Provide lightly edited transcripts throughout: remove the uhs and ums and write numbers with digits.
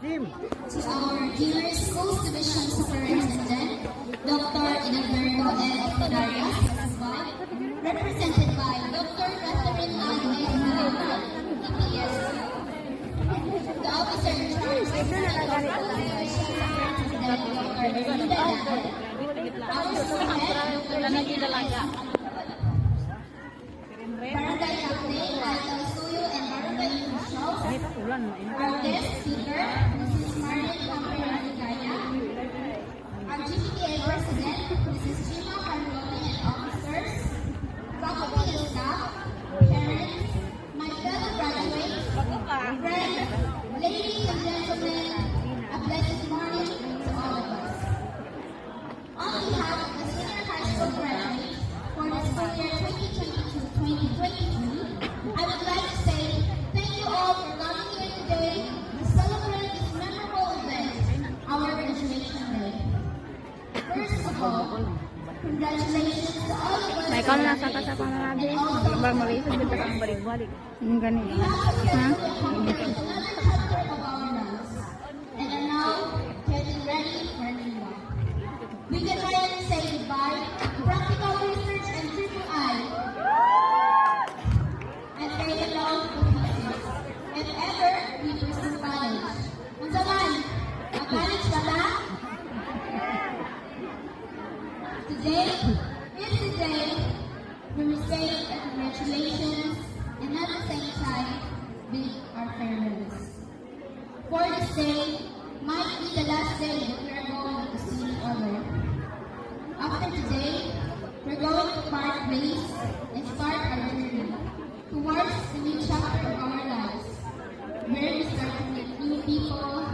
To our dear Schools Division Superintendent, Dr. Inalberto L. Fidarias, represented by Dr. Catherine Agnes Malama, EPS. The officer in charge of the Dr. Erlinda Dahal, our school head, Dr. Barangay Captain, Alto Suyo, and Barangay Officials, our guest speaker, Mrs. Marlene Camperanigaya, our GPTA President, Mrs. Gina Carlotti, and officers, faculty and staff, parents, my fellow graduates, friends, ladies and gentlemen, a blessed morning to all of us. On behalf of the senior high school graduates for the school year 2022-2023, I would like to say thank you all for coming here today to celebrate this memorable event, our graduation day. First of all, congratulations to all of us. May ikaw na nasa kasama natin. Ibar marisod dito kang balik-balik. Yung ganun. We have successfully accomplished another chapter of our lives and are now getting ready for a new one. We can finally say goodbye to practical research and triple I. And say hello to thesis. If ever we pursue college. Unsa man? Ang college ba ta? Today is the day we will say congratulations and at the same time bid our farewells. For this day might be the last day that we are going to see each other. After today, we're going to part ways and start our journey towards the new chapter of our lives, where we start to meet new people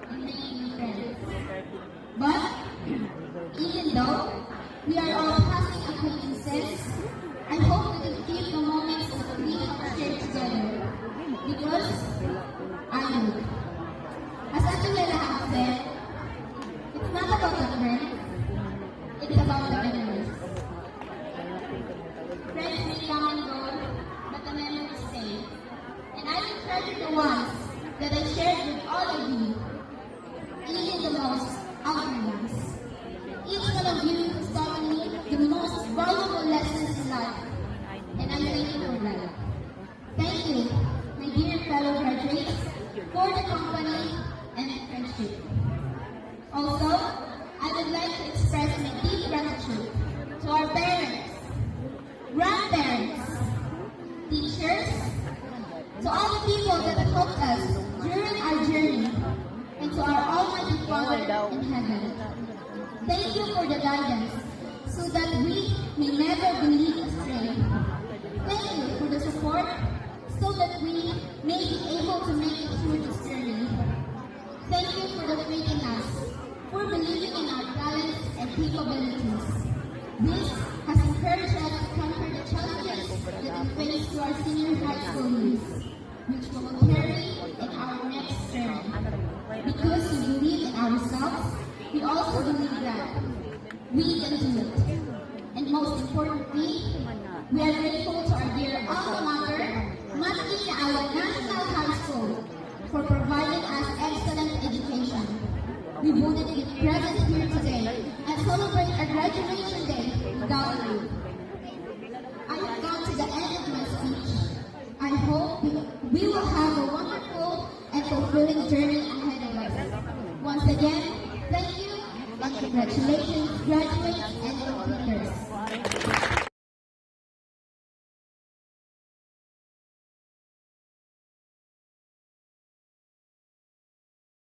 and make new friends. But even though we are all passing acquaintances, I hope we can keep the moments that we have shared together, because I would. As Angelina has said, it's not about the friend, it's about the memories. Friends may come and go, but the memories stay. And I will treasure the ones that I shared with all of you, even the most outer ones. Each one of you has taught me the most valuable lessons in life, and I'm grateful for that. Thank you, my dear fellow graduates, for the company and friendship. Also, I would like to express my deep gratitude to our parents, grandparents, teachers, to all the people that have helped us during our journey, and to our Almighty Father in heaven. Thank you for the guidance, so that we may never be led astray. Thank you for the support, so that we may be able to make it through this journey. Thank you for the faith in us, for believing in our talents and capabilities. This has encouraged us to conquer the challenges that we face through our senior high school years, which we will carry in our next journey. Because we believe in ourselves, we also believe that we can do it. And most importantly, we are grateful to our dear alma mater, Manila National High School, for providing us excellent education. We wouldn't be present here today and celebrate our graduation day without you. I have come to the end of my speech. I hope we will have a wonderful and fulfilling journey ahead of us. Once again, thank you and congratulations, graduates and completers.